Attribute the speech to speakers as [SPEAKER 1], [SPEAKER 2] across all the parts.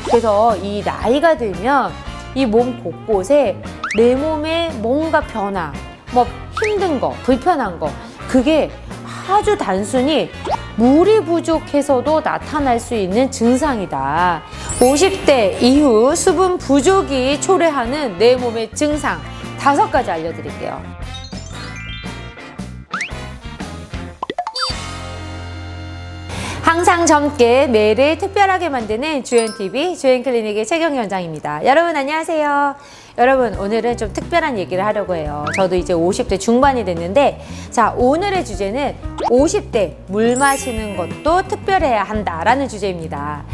[SPEAKER 1] 그래서 이 나이가 들면 이 몸 곳곳에 내 몸에 뭔가 변화, 뭐 힘든 거, 불편한 거, 그게 아주 단순히 물이 부족해서도 나타날 수 있는 증상이다. 50대 이후 수분 부족이 초래하는 내 몸의 증상 5가지 알려드릴게요. 항상 젊게 매일을 특별하게 만드는 주연TV 주연클리닉의 최경영원장입니다. 여러분 안녕하세요. 여러분 오늘은 좀 특별한 얘기를 하려고 해요. 저도 이제 50대 중반이 됐는데, 자, 오늘의 주제는 50대 물 마시는 것도 특별해야 한다라는 주제입니다.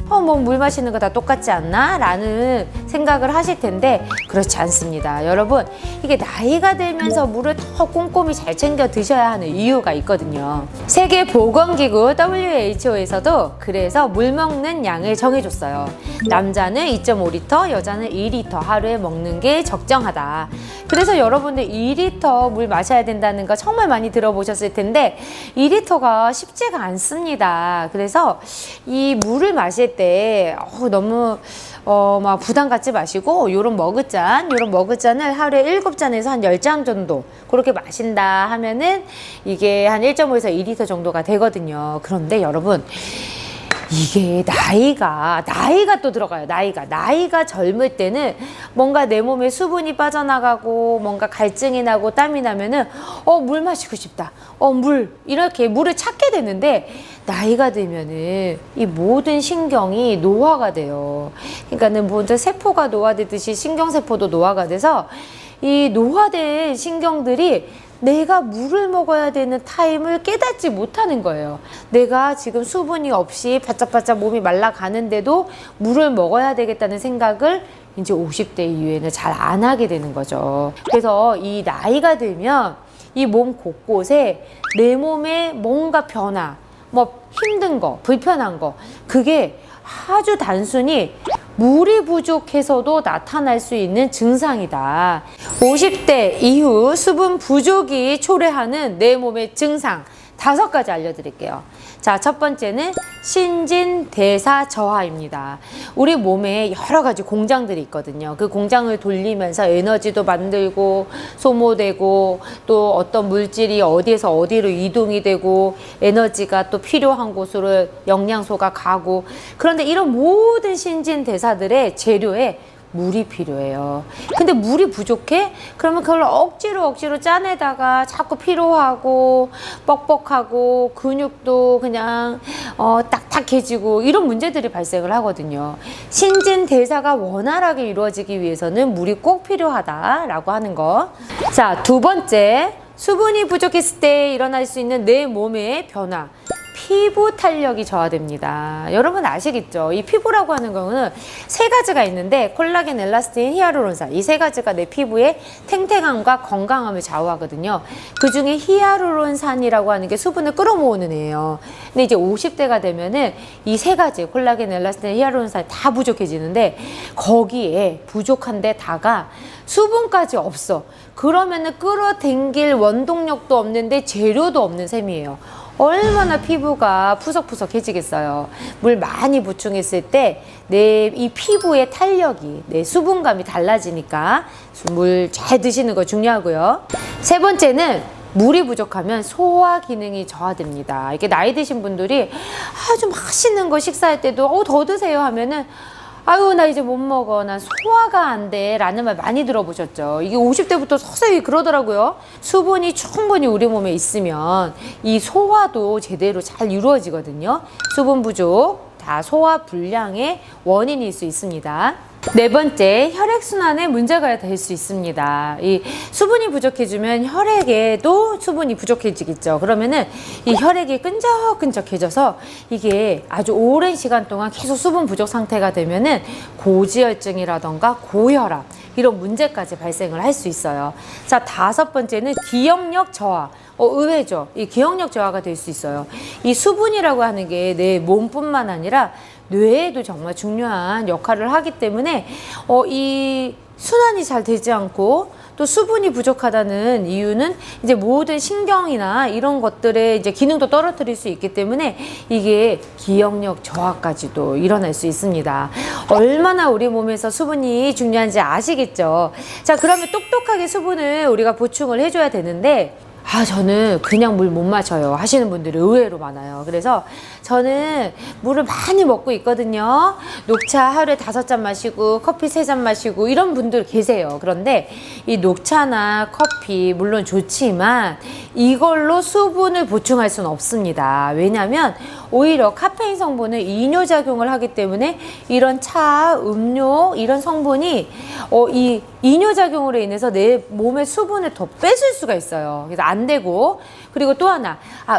[SPEAKER 1] 뭐 물 마시는 거 다 똑같지 않나? 라는 생각을 하실 텐데 그렇지 않습니다. 여러분, 이게 나이가 들면서 물을 더 꼼꼼히 잘 챙겨 드셔야 하는 이유가 있거든요. 세계보건기구 WHO에서도 그래서 물 먹는 양을 정해줬어요. 남자는 2.5리터, 여자는 2리터 하루에 먹는 게 적정하다. 그래서 여러분들 2리터 물 마셔야 된다는 거 정말 많이 들어보셨을 텐데 2리터가 쉽지가 않습니다. 그래서 이 물을 마실 때 너무 막 부담 갖지 마시고 요런 머그잔을 하루에 7잔에서 한 10잔 정도 그렇게 마신다 하면은 이게 한 1.5에서 2리터 정도가 되거든요. 그런데 여러분, 이게 나이가 또 들어가요. 나이가 젊을 때는 뭔가 내 몸에 수분이 빠져나가고 뭔가 갈증이 나고 땀이 나면은 물 마시고 싶다. 이렇게 물을 찾게 되는데, 나이가 들면은 이 모든 신경이 노화가 돼요. 그러니까는 먼저 세포가 노화되듯이 신경세포도 노화가 돼서 이 노화된 신경들이 내가 물을 먹어야 되는 타임을 깨닫지 못하는 거예요. 내가 지금 수분이 없이 바짝바짝 몸이 말라가는데도 물을 먹어야 되겠다는 생각을 이제 50대 이후에는 잘 안 하게 되는 거죠. 그래서 이 나이가 들면 이 몸 곳곳에 내 몸에 뭔가 변화, 뭐 힘든 거, 불편한 거, 그게 아주 단순히 물이 부족해서도 나타날 수 있는 증상이다. 50대 이후 수분 부족이 초래하는 내 몸의 증상 5가지 알려드릴게요. 자, 첫 번째는 신진대사 저하입니다. 우리 몸에 여러 가지 공장들이 있거든요. 그 공장을 돌리면서 에너지도 만들고 소모되고 또 어떤 물질이 어디에서 어디로 이동이 되고 에너지가 또 필요한 곳으로 영양소가 가고, 그런데 이런 모든 신진대사들의 재료에 물이 필요해요. 근데 물이 부족해? 그러면 그걸 억지로 짜내다가 자꾸 피로하고 뻑뻑하고 근육도 그냥 딱딱해지고 이런 문제들이 발생을 하거든요. 신진대사가 원활하게 이루어지기 위해서는 물이 꼭 필요하다라고 하는 거. 자, 2번째, 수분이 부족했을 때 일어날 수 있는 내 몸의 변화. 피부 탄력이 저하됩니다. 여러분 아시겠죠? 이 피부라고 하는 경우는 3가지가 있는데 콜라겐, 엘라스틴, 히아루론산, 이 3가지가 내 피부의 탱탱함과 건강함을 좌우하거든요. 그 중에 히아루론산이라고 하는 게 수분을 끌어모으는 애예요. 근데 이제 50대가 되면은 이 3가지 콜라겐, 엘라스틴, 히아루론산이 다 부족해지는데 거기에 부족한 데다가 수분까지 없어. 그러면은 끌어당길 원동력도 없는데 재료도 없는 셈이에요. 얼마나 피부가 푸석푸석해지겠어요. 물 많이 보충했을 때 내 이 피부의 탄력이, 내 수분감이 달라지니까 물 잘 드시는 거 중요하고요. 3번째는 물이 부족하면 소화 기능이 저하됩니다. 이게 나이 드신 분들이 좀 맛있는 거 식사할 때도 더 드세요 하면은 아유, 나 이제 못 먹어, 난 소화가 안 돼 라는 말 많이 들어보셨죠? 이게 50대부터 서서히 그러더라고요. 수분이 충분히 우리 몸에 있으면 이 소화도 제대로 잘 이루어지거든요. 수분 부족, 다 소화 불량의 원인일 수 있습니다. 4번째, 혈액순환에 문제가 될 수 있습니다. 이 수분이 부족해지면 혈액에도 수분이 부족해지겠죠. 그러면은 이 혈액이 끈적끈적해져서 이게 아주 오랜 시간 동안 계속 수분 부족 상태가 되면은 고지혈증이라던가 고혈압, 이런 문제까지 발생을 할 수 있어요. 자, 5번째는 기억력 저하. 의외죠. 이 기억력 저하가 될 수 있어요. 이 수분이라고 하는 게 내 몸뿐만 아니라 뇌에도 정말 중요한 역할을 하기 때문에 이 순환이 잘 되지 않고 또 수분이 부족하다는 이유는 이제 모든 신경이나 이런 것들의 이제 기능도 떨어뜨릴 수 있기 때문에 이게 기억력 저하까지도 일어날 수 있습니다. 얼마나 우리 몸에서 수분이 중요한지 아시겠죠? 자, 그러면 똑똑하게 수분을 우리가 보충을 해줘야 되는데, 저는 그냥 물 못 마셔요 하시는 분들이 의외로 많아요. 그래서 저는 물을 많이 먹고 있거든요. 녹차 하루에 5잔 마시고 커피 3잔 마시고 이런 분들 계세요. 그런데 이 녹차나 커피 물론 좋지만 이걸로 수분을 보충할 수는 없습니다. 왜냐하면 오히려 카페인 성분은 이뇨작용을 하기 때문에 이런 차, 음료 이런 성분이 이 이뇨작용으로 인해서 내 몸의 수분을 더 뺏을 수가 있어요. 그래서 안 되고, 그리고 또 하나,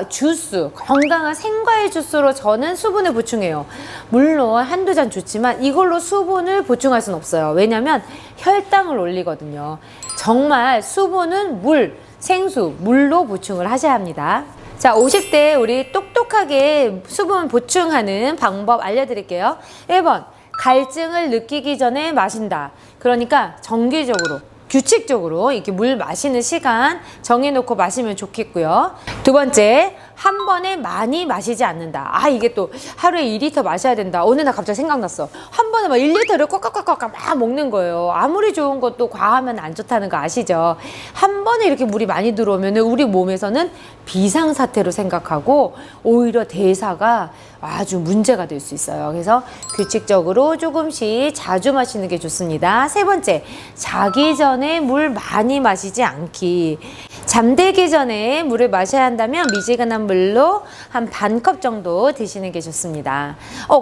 [SPEAKER 1] 주스, 건강한 생과일 주스로 저는 수분을 보충해요. 물론 한두 잔 좋지만 이걸로 수분을 보충할 수는 없어요. 왜냐면 혈당을 올리거든요. 정말 수분은 물, 생수, 물로 보충을 하셔야 합니다. 자, 50대 우리 똑똑하게 수분 보충하는 방법 알려드릴게요. 1번, 갈증을 느끼기 전에 마신다. 그러니까 정기적으로 규칙적으로 이렇게 물 마시는 시간 정해놓고 마시면 좋겠고요. 두 번째, 한 번에 많이 마시지 않는다. 이게 또 하루에 2리터 마셔야 된다. 어느 날 갑자기 생각났어. 한 번에 막 1리터를 꽉꽉꽉꽉 막 먹는 거예요. 아무리 좋은 것도 과하면 안 좋다는 거 아시죠? 한 번에 이렇게 물이 많이 들어오면 우리 몸에서는 비상사태로 생각하고 오히려 대사가 아주 문제가 될 수 있어요. 그래서 규칙적으로 조금씩 자주 마시는 게 좋습니다. 세 번째, 자기 전에 물 많이 마시지 않기. 잠들기 전에 물을 마셔야 한다면 미지근한 물로 한 반 컵 정도 드시는 게 좋습니다.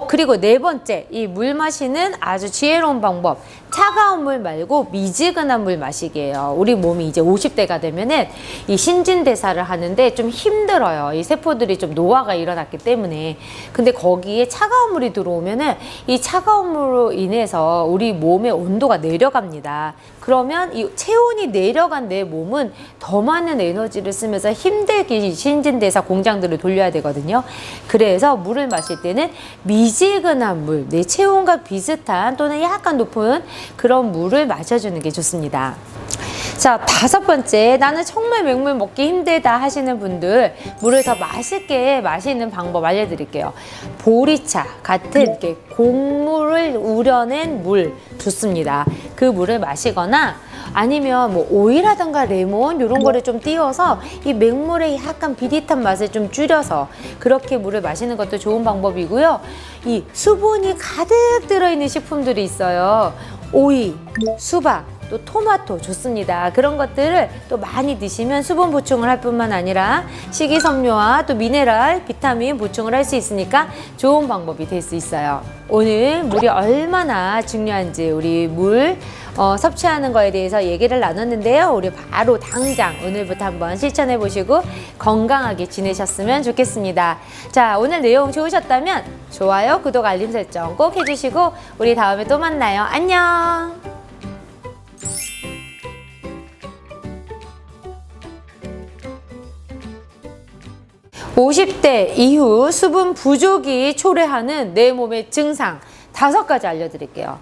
[SPEAKER 1] 그리고 네 번째, 이 물 마시는 아주 지혜로운 방법. 차가운 물 말고 미지근한 물 마시기예요. 우리 몸이 이제 50대가 되면은 이 신진대사를 하는데 좀 힘들어요. 이 세포들이 좀 노화가 일어났기 때문에. 근데 거기에 차가운 물이 들어오면은 이 차가운 물로 인해서 우리 몸의 온도가 내려갑니다. 그러면 이 체온이 내려간 내 몸은 더 많은 에너지를 쓰면서 힘들게 신진대사 공장들을 돌려야 되거든요. 그래서 물을 마실 때는 미지근한 물, 내 체온과 비슷한 또는 약간 높은 그런 물을 마셔주는 게 좋습니다. 자, 다섯 번째, 나는 정말 맹물 먹기 힘들다 하시는 분들, 물을 더 맛있게 마시는 방법 알려드릴게요. 보리차 같은 이렇게 곡물을 우려낸 물 좋습니다. 그 물을 마시거나 아니면 뭐 오이라든가 레몬 이런 거를 좀 띄워서 이 맹물의 약간 비릿한 맛을 좀 줄여서 그렇게 물을 마시는 것도 좋은 방법이고요. 이 수분이 가득 들어있는 식품들이 있어요. 오이, 수박, 또 토마토 좋습니다. 그런 것들을 또 많이 드시면 수분 보충을 할 뿐만 아니라 식이섬유와 또 미네랄, 비타민 보충을 할 수 있으니까 좋은 방법이 될 수 있어요. 오늘 물이 얼마나 중요한지 우리 물 섭취하는 거에 대해서 얘기를 나눴는데요. 우리 바로 당장 오늘부터 한번 실천해 보시고 건강하게 지내셨으면 좋겠습니다. 자, 오늘 내용 좋으셨다면 좋아요, 구독, 알림 설정 꼭 해주시고 우리 다음에 또 만나요. 안녕. 50대 이후 수분 부족이 초래하는 내 몸의 증상 5가지 알려드릴게요.